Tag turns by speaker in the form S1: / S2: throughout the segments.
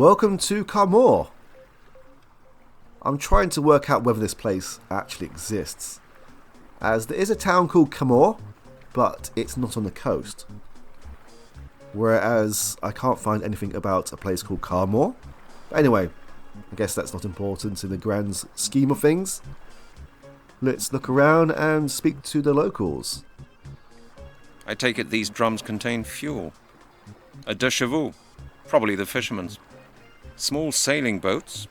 S1: welcome to Carmore. I'm trying to work out whether this place actually exists, as there is a town called Carmore, but it's not on the coast. Whereas I can't find anything about a place called Carmore. But anyway, I guess that's not important in the grand scheme of things. Let's look around and speak to the locals.
S2: I take it these drums contain fuel. A de chevaux, probably the fishermen's. Small sailing boats.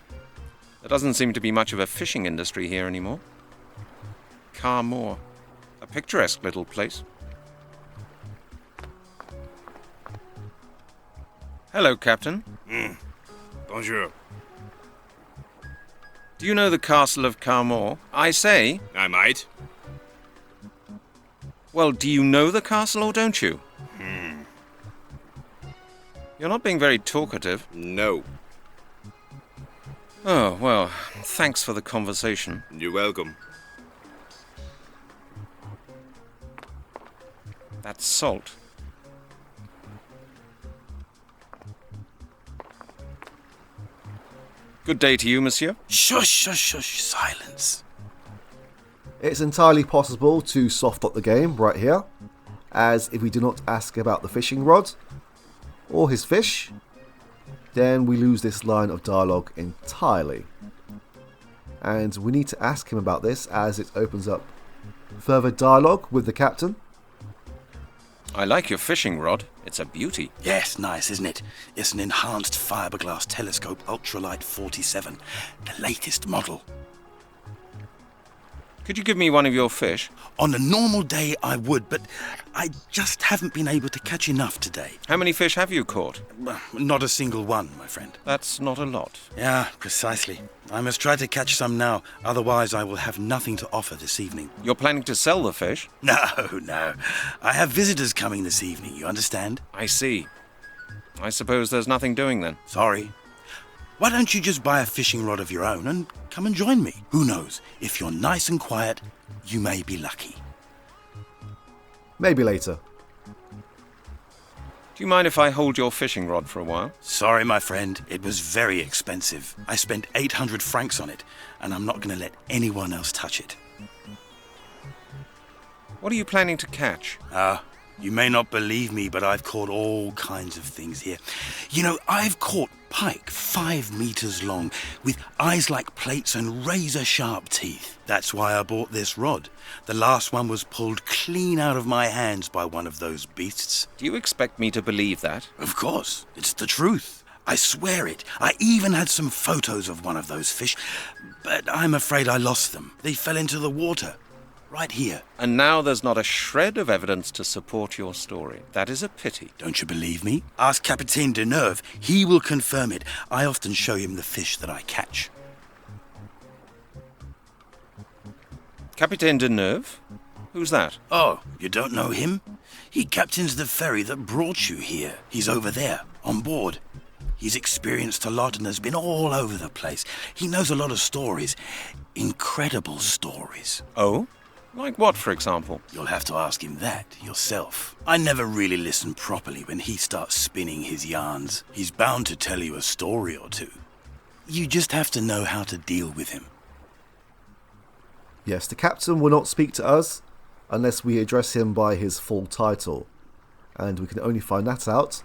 S2: There doesn't seem to be much of a fishing industry here anymore. Carmore, a picturesque little place. Hello, Captain.
S3: Bonjour.
S2: Do you know the castle of Carmore? I say.
S3: I might.
S2: Well, do you know the castle or don't you? You're not being very talkative.
S3: No.
S2: Oh, well, thanks for the conversation.
S3: You're welcome.
S2: That's salt. Good day to you, monsieur.
S4: Shush, shush, shush, silence.
S1: It's entirely possible to soft up the game right here, as if we do not ask about the fishing rod or his fish, then we lose this line of dialogue entirely. And we need to ask him about this, as it opens up further dialogue with the captain.
S2: I like your fishing rod. It's a beauty.
S4: Yes, nice, isn't it? It's an enhanced fiberglass telescope ultralight 47, the latest model.
S2: Could you give me one of your fish?
S4: On a normal day I would, but I just haven't been able to catch enough today.
S2: How many fish have you caught?
S4: Not a single one, my friend.
S2: That's not a lot.
S4: Yeah, precisely. I must try to catch some now, otherwise I will have nothing to offer this evening.
S2: You're planning to sell the fish?
S4: No. I have visitors coming this evening, you understand?
S2: I see. I suppose there's nothing doing then.
S4: Sorry. Why don't you just buy a fishing rod of your own and come and join me? Who knows? If you're nice and quiet, you may be lucky.
S1: Maybe later.
S2: Do you mind if I hold your fishing rod for a while?
S4: Sorry, my friend. It was very expensive. I spent 800 francs on it, and I'm not going to let anyone else touch it.
S2: What are you planning to catch?
S4: You may not believe me, but I've caught all kinds of things here. You know, I've caught pike 5 meters long, with eyes like plates and razor-sharp teeth. That's why I bought this rod. The last one was pulled clean out of my hands by one of those beasts.
S2: Do you expect me to believe that?
S4: Of course, it's the truth. I swear it. I even had some photos of one of those fish, but I'm afraid I lost them. They fell into the water. Right here.
S2: And now there's not a shred of evidence to support your story. That is a pity.
S4: Don't you believe me? Ask Capitaine Deneuve. He will confirm it. I often show him the fish that I catch.
S2: Capitaine Deneuve? Who's that?
S4: Oh, you don't know him? He captains the ferry that brought you here. He's over there, on board. He's experienced a lot and has been all over the place. He knows a lot of stories. Incredible stories.
S2: Oh? Like what, for example?
S4: You'll have to ask him that yourself. I never really listen properly when he starts spinning his yarns. He's bound to tell you a story or two. You just have to know how to deal with him.
S1: Yes, the captain will not speak to us unless we address him by his full title. And we can only find that out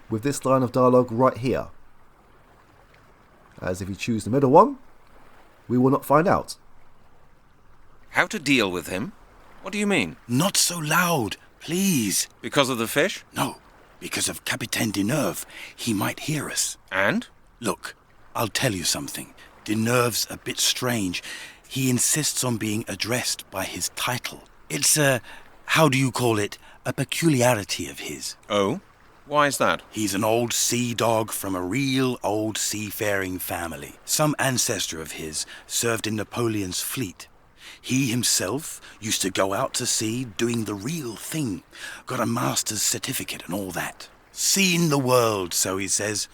S1: with this line of dialogue right here. As if you choose the middle one, we will not find out.
S2: How to deal with him? What do you mean?
S4: Not so loud, please.
S2: Because of the fish?
S4: No, because of Capitaine Deneuve. He might hear us.
S2: And?
S4: Look, I'll tell you something. Deneuve's a bit strange. He insists on being addressed by his title. It's how do you call it? A peculiarity of his.
S2: Oh? Why is that?
S4: He's an old sea dog from a real old seafaring family. Some ancestor of his served in Napoleon's fleet. He himself used to go out to sea doing the real thing. Got a master's certificate and all that. Seen the world, so he says.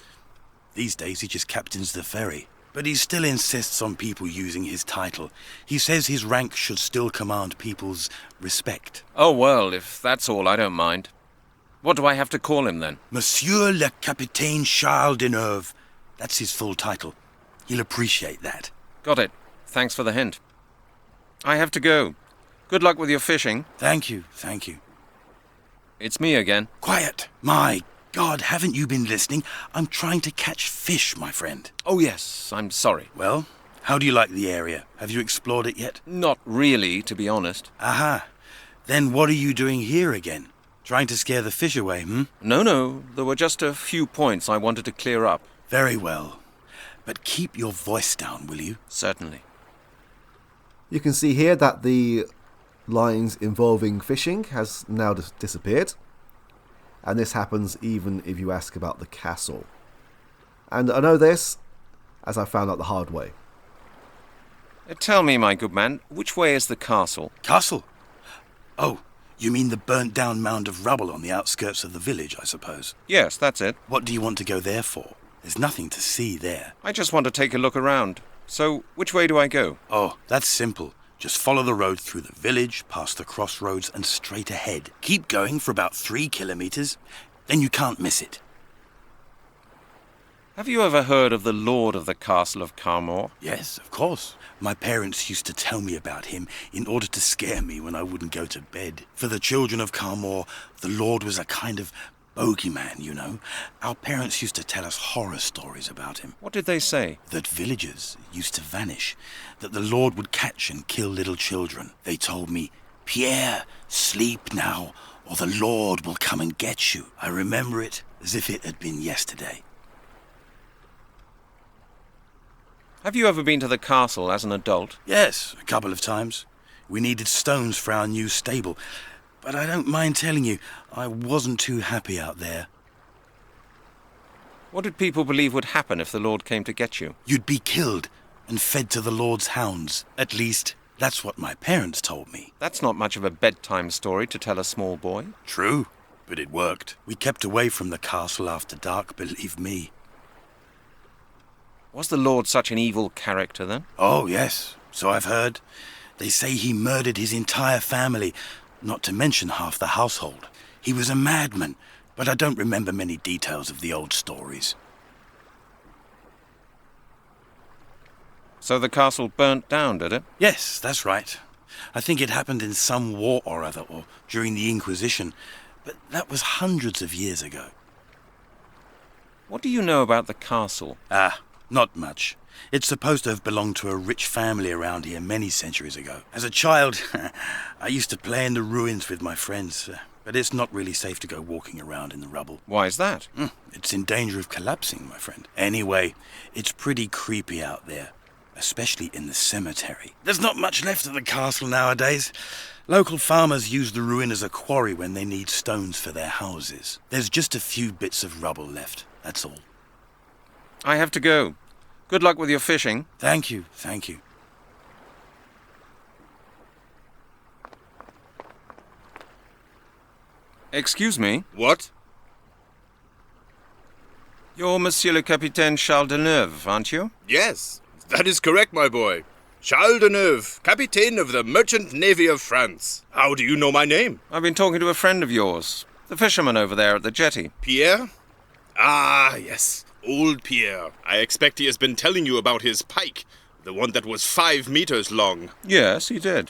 S4: These days he just captains the ferry. But he still insists on people using his title. He says his rank should still command people's respect.
S2: Oh, well, if that's all, I don't mind. What do I have to call him then?
S4: Monsieur le Capitaine Charles Deneuve. That's his full title. He'll appreciate that.
S2: Got it. Thanks for the hint. I have to go. Good luck with your fishing.
S4: Thank you, thank you.
S2: It's me again.
S4: Quiet! My God, haven't you been listening? I'm trying to catch fish, my friend.
S2: Oh yes, I'm sorry.
S4: Well, how do you like the area? Have you explored it yet?
S2: Not really, to be honest.
S4: Aha. Then what are you doing here again? Trying to scare the fish away,
S2: No, there were just a few points I wanted to clear up.
S4: Very well. But keep your voice down, will you?
S2: Certainly.
S1: You can see here that the lines involving fishing has now disappeared. And this happens even if you ask about the castle. And I know this, as I found out the hard way.
S2: Tell me, my good man, which way is the castle?
S4: Castle? Oh, you mean the burnt-down mound of rubble on the outskirts of the village, I suppose?
S2: Yes, that's it.
S4: What do you want to go there for? There's nothing to see there.
S2: I just want to take a look around. So, which way do I go?
S4: Oh, that's simple. Just follow the road through the village, past the crossroads, and straight ahead. Keep going for about 3 kilometers, then you can't miss it.
S2: Have you ever heard of the Lord of the Castle of Carmore?
S4: Yes, of course. My parents used to tell me about him in order to scare me when I wouldn't go to bed. For the children of Carmore, the Lord was a kind of bogeyman, you know. Our parents used to tell us horror stories about him.
S2: What did they say?
S4: That villagers used to vanish, that the Lord would catch and kill little children. They told me, "Pierre, sleep now, or the Lord will come and get you." I remember it as if it had been yesterday.
S2: Have you ever been to the castle as an adult?
S4: Yes, a couple of times. We needed stones for our new stable, but I don't mind telling you, I wasn't too happy out there.
S2: What did people believe would happen if the Lord came to get you?
S4: You'd be killed and fed to the Lord's hounds. At least, that's what my parents told me.
S2: That's not much of a bedtime story to tell a small boy.
S4: True, but it worked. We kept away from the castle after dark, believe me.
S2: Was the Lord such an evil character then?
S4: Oh, yes, so I've heard. They say he murdered his entire family, not to mention half the household. He was a madman, but I don't remember many details of the old stories.
S2: So the castle burnt down, did it?
S4: Yes, that's right. I think it happened in some war or other, or during the Inquisition, but that was hundreds of years ago.
S2: What do you know about the castle?
S4: Not much. It's supposed to have belonged to a rich family around here many centuries ago. As a child, I used to play in the ruins with my friends, but it's not really safe to go walking around in the rubble.
S2: Why is that?
S4: It's in danger of collapsing, my friend. Anyway, it's pretty creepy out there, especially in the cemetery. There's not much left of the castle nowadays. Local farmers use the ruin as a quarry when they need stones for their houses. There's just a few bits of rubble left, that's all.
S2: I have to go. Good luck with your fishing.
S4: Thank you, thank you.
S2: Excuse me.
S3: What?
S2: You're Monsieur le Capitaine Charles Deneuve, aren't you?
S3: Yes, that is correct, my boy. Charles Deneuve, Captain of the Merchant Navy of France. How do you know my name?
S2: I've been talking to a friend of yours, the fisherman over there at the jetty.
S3: Pierre? Ah, yes, old Pierre. I expect he has been telling you about his pike, the one that was 5 meters long.
S2: Yes, he did.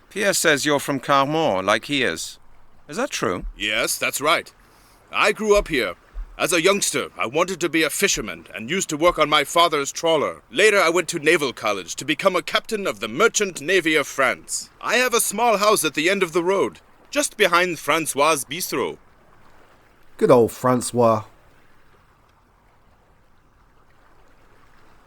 S2: Pierre says you're from Carmore, like he is. Is that true?
S3: Yes, that's right. I grew up here. As a youngster, I wanted to be a fisherman and used to work on my father's trawler. Later, I went to Naval College to become a captain of the Merchant Navy of France. I have a small house at the end of the road, just behind Francois's Bistro.
S1: Good old Francois.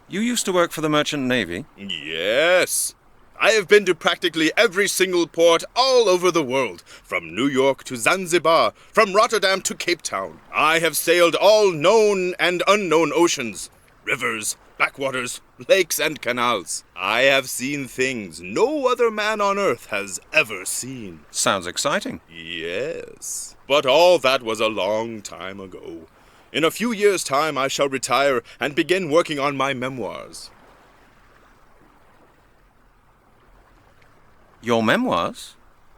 S2: You used to work for the Merchant Navy?
S3: Yes. I have been to practically every single port all over the world, from New York to Zanzibar, from Rotterdam to Cape Town. I have sailed all known and unknown oceans, rivers, backwaters, lakes, and canals. I have seen things no other man on earth has ever seen.
S2: Sounds exciting.
S3: Yes, but all that was a long time ago. In a few years' time, I shall retire and begin working on my memoirs.
S2: Your memoirs?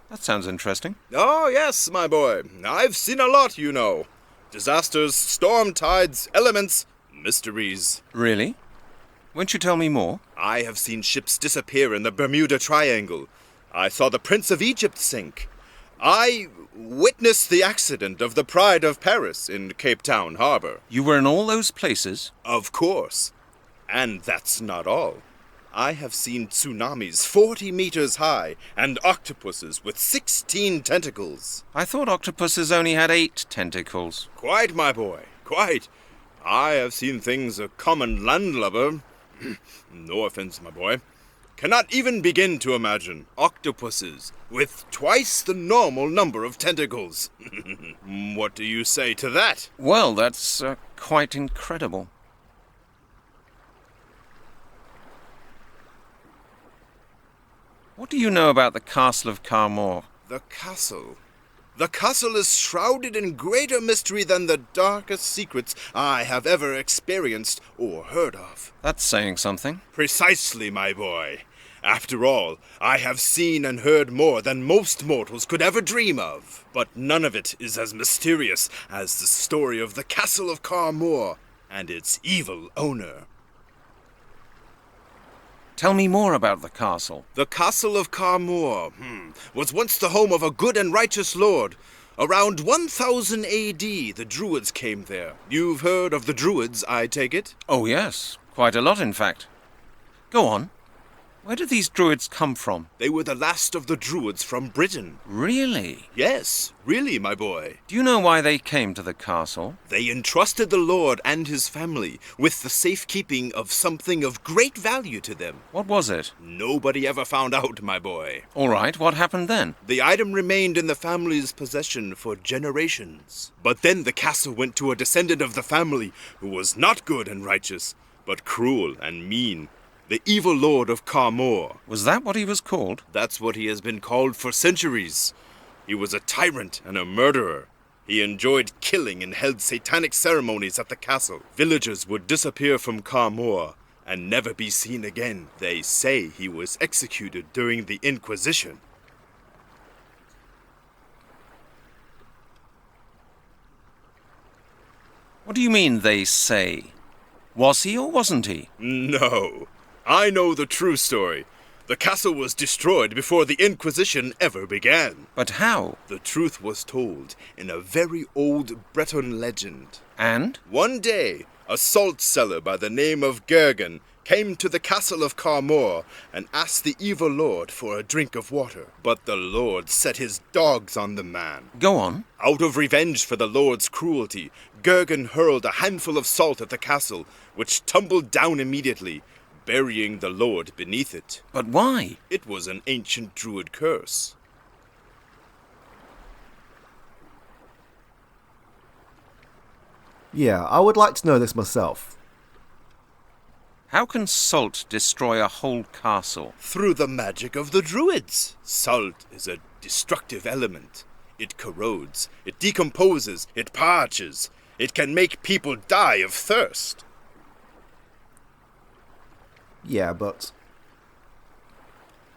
S2: That sounds interesting.
S3: Oh, yes, my boy. I've seen a lot, you know. Disasters, storm tides, elements, mysteries.
S2: Really? Won't you tell me more?
S3: I have seen ships disappear in the Bermuda Triangle. I saw the Prince of Egypt sink. I witnessed the accident of the Pride of Paris in Cape Town Harbor.
S2: You were in all those places?
S3: Of course. And that's not all. I have seen tsunamis 40 meters high and octopuses with 16 tentacles.
S2: I thought octopuses only had 8 tentacles.
S3: Quite, my boy, quite. I have seen things a common landlubber, no offense, my boy, cannot even begin to imagine. Octopuses with twice the normal number of tentacles. What do you say to that?
S2: Well, that's quite incredible. What do you know about the Castle of Carmore?
S3: The castle. The castle is shrouded in greater mystery than the darkest secrets I have ever experienced or heard of.
S2: That's saying something.
S3: Precisely, my boy. After all, I have seen and heard more than most mortals could ever dream of. But none of it is as mysterious as the story of the Castle of Carmore and its evil owner.
S2: Tell me more about the castle.
S3: The Castle of Carmore was once the home of a good and righteous lord. Around 1000 A.D., the Druids came there. You've heard of the Druids, I take it?
S2: Oh, yes. Quite a lot, in fact. Go on. Where did these Druids come from?
S3: They were the last of the Druids from Britain.
S2: Really?
S3: Yes, really, my boy.
S2: Do you know why they came to the castle?
S3: They entrusted the Lord and his family with the safekeeping of something of great value to them.
S2: What was it?
S3: Nobody ever found out, my boy.
S2: All right, what happened then?
S3: The item remained in the family's possession for generations. But then the castle went to a descendant of the family who was not good and righteous, but cruel and mean. The evil Lord of Carmore.
S2: Was that what he was called?
S3: That's what he has been called for centuries. He was a tyrant and a murderer. He enjoyed killing and held satanic ceremonies at the castle. Villagers would disappear from Carmore and never be seen again. They say he was executed during the Inquisition.
S2: What do you mean, they say? Was he or wasn't he?
S3: No. I know the true story. The castle was destroyed before the Inquisition ever began.
S2: But how?
S3: The truth was told in a very old Breton legend.
S2: And?
S3: One day, a salt seller by the name of Gergan came to the castle of Carmore and asked the evil lord for a drink of water. But the lord set his dogs on the man.
S2: Go on.
S3: Out of revenge for the lord's cruelty, Gergan hurled a handful of salt at the castle, which tumbled down immediately, burying the lord beneath it.
S2: But why?
S3: It was an ancient Druid curse.
S1: Yeah, I would like to know this myself.
S2: How can salt destroy a whole castle?
S3: Through the magic of the Druids. Salt is a destructive element. It corrodes, it decomposes, it parches. It can make people die of thirst.
S1: Yeah, but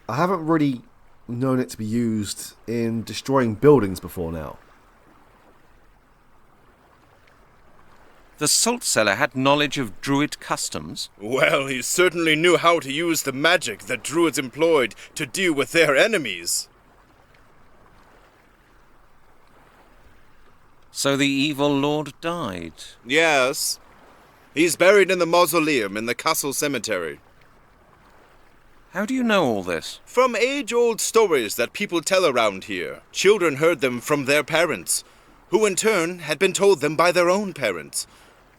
S1: I haven't really known it to be used in destroying buildings before now.
S2: The salt seller had knowledge of Druid customs?
S3: Well, he certainly knew how to use the magic that Druids employed to deal with their enemies.
S2: So the evil lord died?
S3: Yes. He's buried in the mausoleum in the castle cemetery.
S2: How do you know all this?
S3: From age-old stories that people tell around here. Children heard them from their parents, who in turn had been told them by their own parents.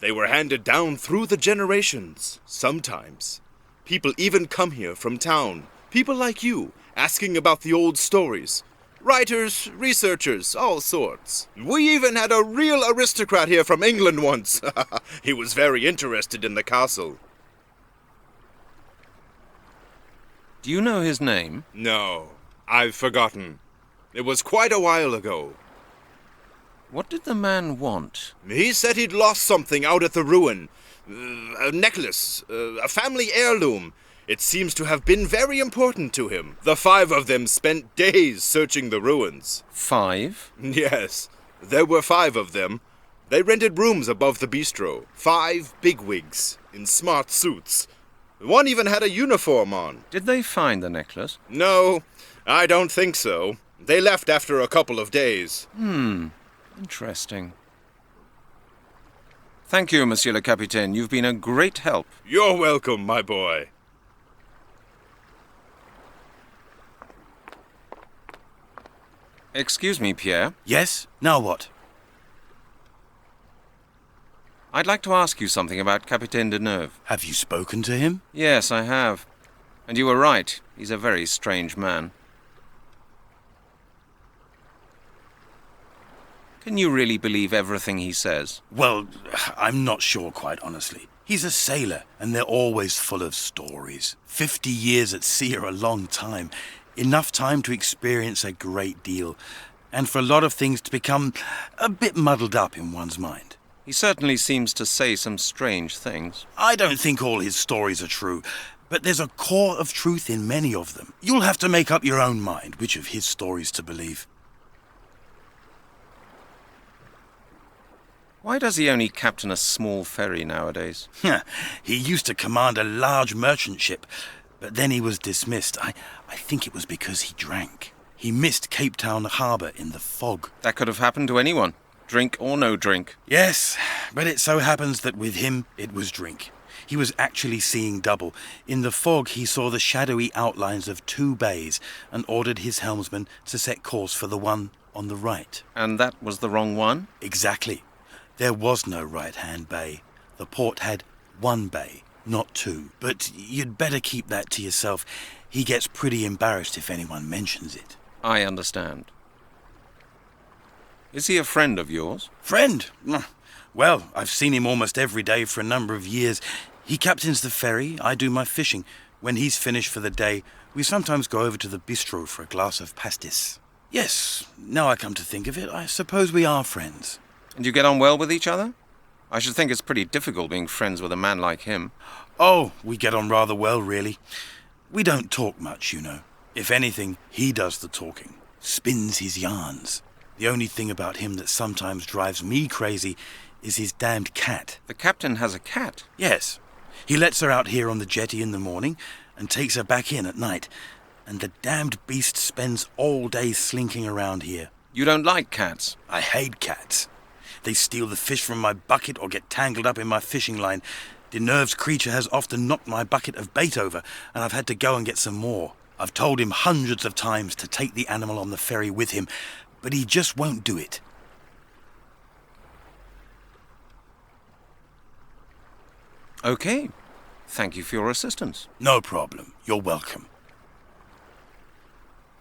S3: They were handed down through the generations. Sometimes, people even come here from town. People like you, asking about the old stories. Writers, researchers, all sorts. We even had a real aristocrat here from England once. He was very interested in the castle.
S2: Do you know his name?
S3: No, I've forgotten. It was quite a while ago.
S2: What did the man want?
S3: He said he'd lost something out at the ruin. A necklace, a family heirloom. It seems to have been very important to him. The 5 of them spent days searching the ruins.
S2: 5?
S3: Yes, there were 5 of them. They rented rooms above the bistro. 5 bigwigs in smart suits. One even had a uniform on.
S2: Did they find the necklace?
S3: No, I don't think so. They left after a couple of days.
S2: Interesting. Thank you, Monsieur le Capitaine. You've been a great help.
S3: You're welcome, my boy.
S2: Excuse me, Pierre.
S4: Yes? Now what?
S2: I'd like to ask you something about Capitaine Deneuve.
S4: Have you spoken to him?
S2: Yes, I have. And you were right. He's a very strange man. Can you really believe everything he says?
S4: Well, I'm not sure, quite honestly. He's a sailor, and they're always full of stories. 50 years at sea are a long time. Enough time to experience a great deal, and for a lot of things to become a bit muddled up in one's mind.
S2: He certainly seems to say some strange things.
S4: I don't think all his stories are true, but there's a core of truth in many of them. You'll have to make up your own mind which of his stories to believe.
S2: Why does he only captain a small ferry nowadays?
S4: He used to command a large merchant ship, but then he was dismissed. I think it was because he drank. He missed Cape Town harbour in the fog.
S2: That could have happened to anyone, drink or no drink.
S4: Yes, but it so happens that with him, it was drink. He was actually seeing double. In the fog, he saw the shadowy outlines of 2 bays and ordered his helmsman to set course for the one on the right.
S2: And that was the wrong one?
S4: Exactly. There was no right-hand bay. The port had 1 bay, not 2. But you'd better keep that to yourself. He gets pretty embarrassed if anyone mentions it.
S2: I understand. Is he a friend of yours?
S4: Friend? Well, I've seen him almost every day for a number of years. He captains the ferry, I do my fishing. When he's finished for the day, we sometimes go over to the bistro for a glass of pastis. Yes, now I come to think of it, I suppose we are friends.
S2: And you get on well with each other? I should think it's pretty difficult being friends with a man like him.
S4: Oh, we get on rather well, really. We don't talk much, you know. If anything, he does the talking, spins his yarns. The only thing about him that sometimes drives me crazy is his damned cat.
S2: The captain has a cat?
S4: Yes. He lets her out here on the jetty in the morning and takes her back in at night. And the damned beast spends all day slinking around here.
S2: You don't like cats?
S4: I hate cats. They steal the fish from my bucket or get tangled up in my fishing line. Deneuve's creature has often knocked my bucket of bait over, and I've had to go and get some more. I've told him hundreds of times to take the animal on the ferry with him, but he just won't do it.
S2: Okay. Thank you for your assistance.
S4: No problem. You're welcome.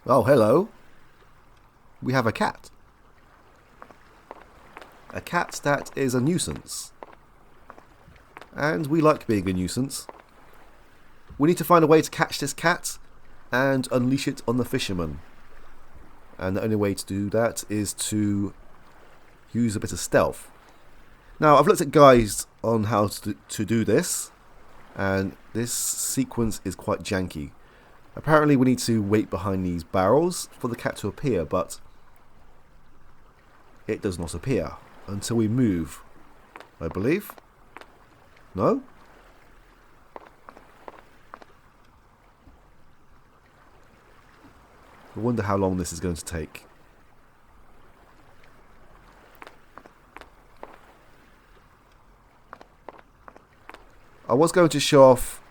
S1: Oh, hello. We have a cat. A cat that is a nuisance. And we like being a nuisance. We need to find a way to catch this cat and unleash it on the fisherman. And the only way to do that is to use a bit of stealth. Now, I've looked at guides on how to do this, and this sequence is quite janky. Apparently we need to wait behind these barrels for the cat to appear, but it does not appear until we move, I believe. No? I wonder how long this is going to take. I was going to show off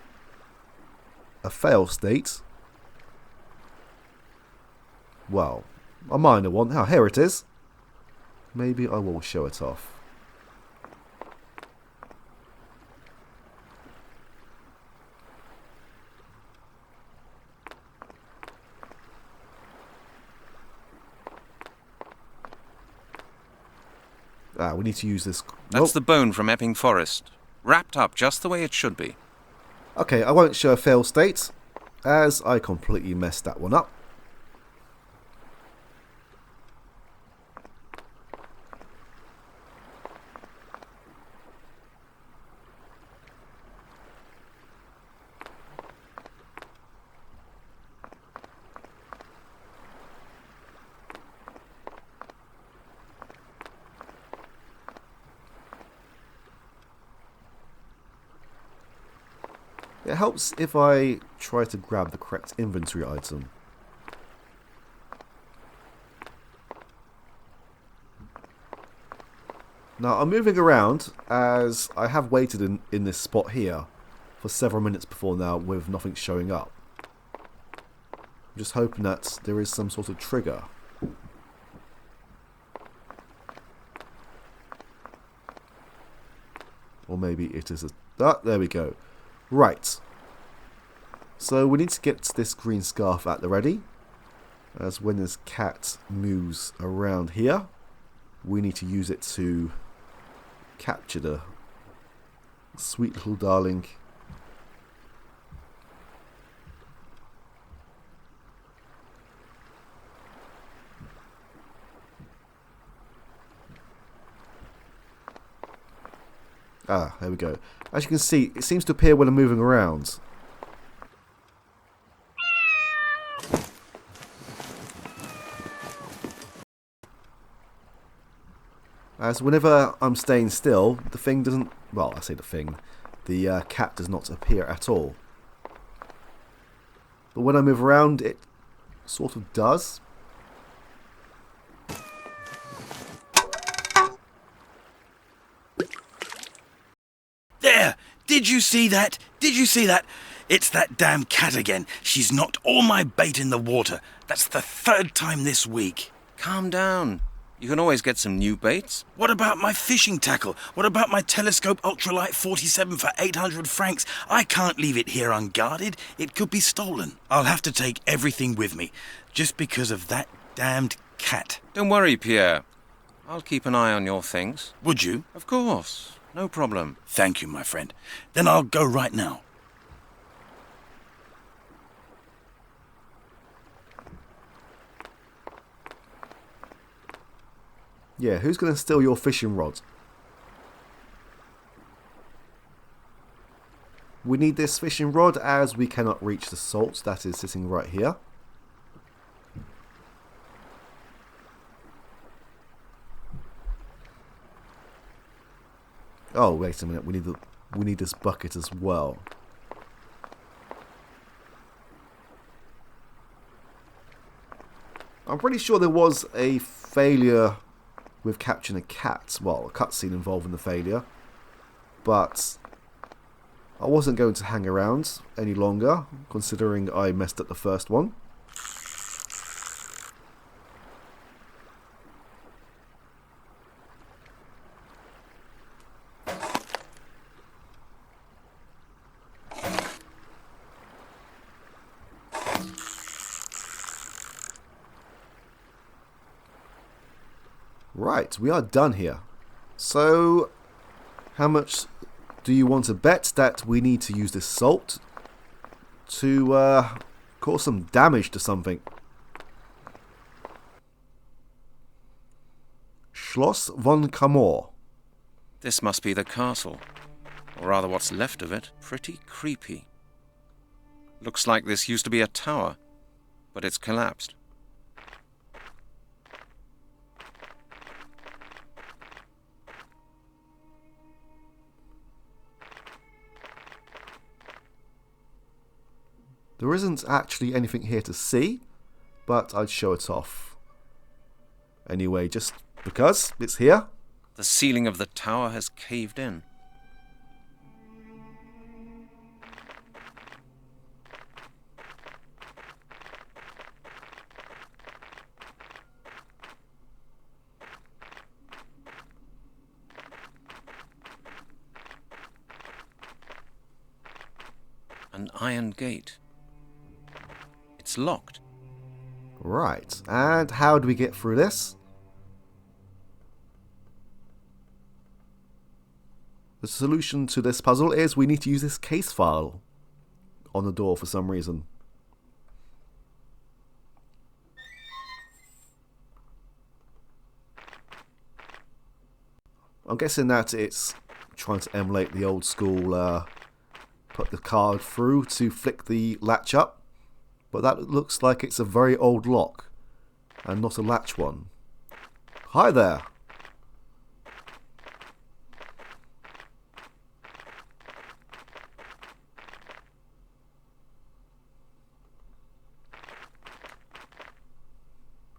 S1: a fail state. Well, a minor one. Oh, here it is. Maybe I will show it off. We need to use this.
S2: That's the bone from Epping Forest. Wrapped up just the way it should be.
S1: Okay, I won't show a fail state, as I completely messed that one up. It helps if I try to grab the correct inventory item. Now I'm moving around as I have waited in this spot here for several minutes before now with nothing showing up. I'm just hoping that there is some sort of trigger. Or maybe it is a... Ah, there we go. Right. So we need to get this green scarf at the ready. As when this cat moves around here, we need to use it to capture the sweet little darling. Ah, there we go. As you can see, it seems to appear when I'm moving around. As whenever I'm staying still, the thing doesn't... Well, I say the thing. The cat does not appear at all. But when I move around, it sort of does.
S4: There! Did you see that? Did you see that? It's that damn cat again. She's knocked all my bait in the water. That's the third time this week.
S2: Calm down. You can always get some new baits.
S4: What about my fishing tackle? What about my telescope ultralight 47 for 800 francs? I can't leave it here unguarded. It could be stolen. I'll have to take everything with me, just because of that damned cat.
S2: Don't worry, Pierre. I'll keep an eye on your things.
S4: Would you?
S2: Of course. No problem.
S4: Thank you, my friend. Then I'll go right now.
S1: Yeah, who's going to steal your fishing rod? We need this fishing rod as we cannot reach the salt that is sitting right here. Oh, wait a minute. We need this bucket as well. I'm pretty sure there was a failure with capturing a cat. Well, a cutscene involving the failure. But I wasn't going to hang around any longer, considering I messed up the first one. Right, we are done here. So, how much do you want to bet that we need to use this salt to cause some damage to something? Schloss von Kamor.
S2: This must be the castle. Or rather what's left of it. Pretty creepy. Looks like this used to be a tower, but it's collapsed.
S1: There isn't actually anything here to see, but I'd show it off. Anyway, just because it's here.
S2: The ceiling of the tower has caved in. An iron gate. It's locked.
S1: Right, and how do we get through this? The solution to this puzzle is we need to use this case file on the door for some reason. I'm guessing that it's trying to emulate the old school put the card through to flick the latch up. But that looks like it's a very old lock, and not a latch one. Hi there!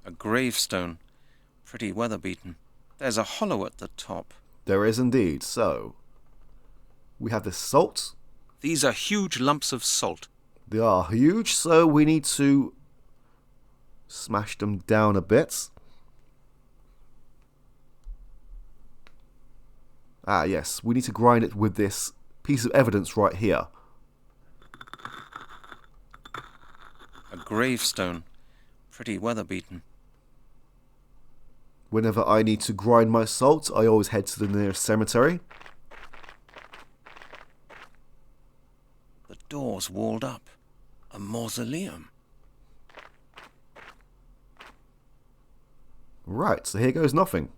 S2: A gravestone. Pretty weather-beaten. There's a hollow at the top.
S1: There is indeed. So, we have this salt.
S2: These are huge lumps of salt.
S1: They are huge, so we need to smash them down a bit. Ah, yes, we need to grind it with this piece of evidence right here.
S2: A gravestone. Pretty weather-beaten.
S1: Whenever I need to grind my salt, I always head to the nearest cemetery.
S2: The door's walled up. A mausoleum.
S1: Right, so here goes nothing.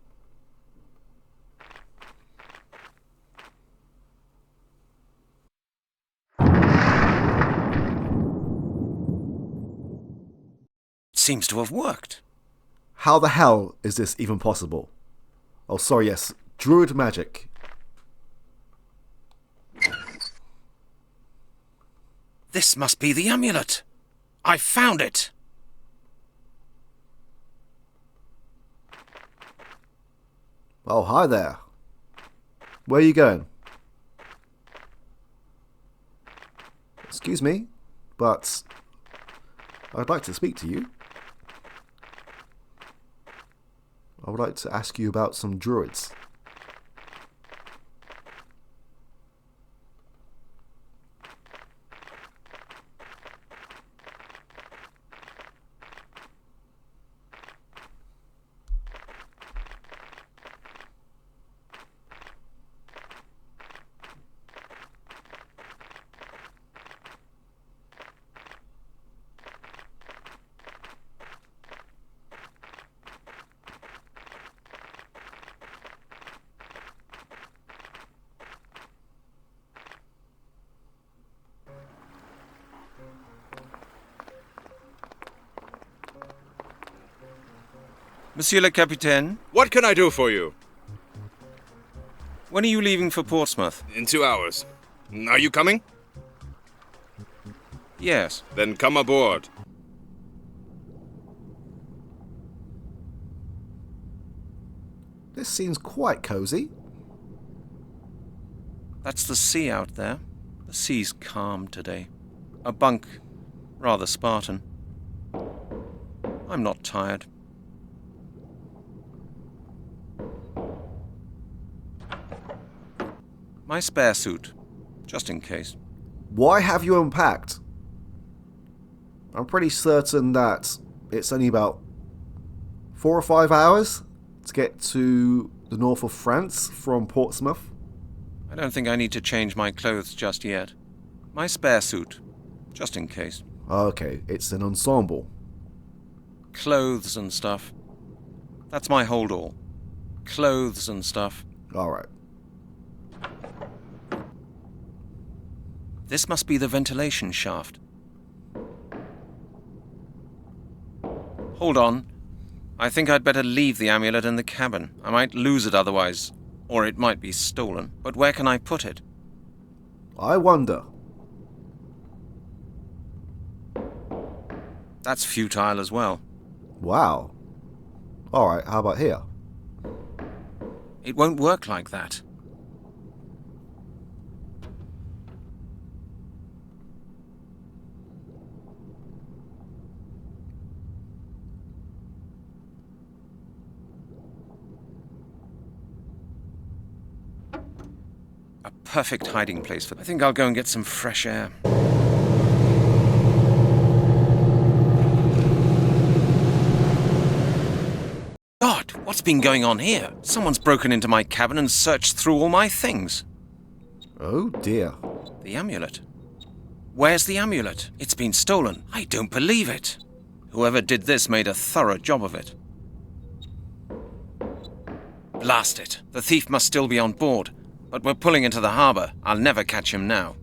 S2: Seems to have worked.
S1: How the hell is this even possible? Oh, sorry, yes. Druid magic.
S2: This must be the amulet. I found it.
S1: Oh, hi there. Where are you going? Excuse me, but I'd like to speak to you. I would like to ask you about some druids.
S2: Monsieur le Capitaine,
S3: What can I do for you?
S2: when are you leaving for Portsmouth?
S3: In 2 hours. Are you coming?
S2: Yes.
S3: Then come aboard.
S1: This seems quite cozy.
S2: That's the sea out there. The sea's calm today. A bunk. Rather Spartan. I'm not tired. My spare suit. Just in case.
S1: Why have you unpacked? I'm pretty certain that it's only about 4 or 5 hours to get to the north of France from Portsmouth.
S2: I don't think I need to change my clothes just yet. My spare suit. Just in case.
S1: Okay, it's an ensemble.
S2: Clothes and stuff. That's my hold-all. Clothes and stuff.
S1: Alright.
S2: This must be the ventilation shaft. Hold on. I think I'd better leave the amulet in the cabin. I might lose it otherwise, or it might be stolen. But where can I put it?
S1: I wonder.
S2: That's futile as well.
S1: Wow. Alright, how about here?
S2: It won't work like that. A perfect hiding place for... I think I'll go and get some fresh air. God, what's been going on here? Someone's broken into my cabin and searched through all my things.
S1: Oh dear.
S2: The amulet. Where's the amulet? It's been stolen. I don't believe it. Whoever did this made a thorough job of it. Blast it. The thief must still be on board. But we're pulling into the harbour. I'll never catch him now.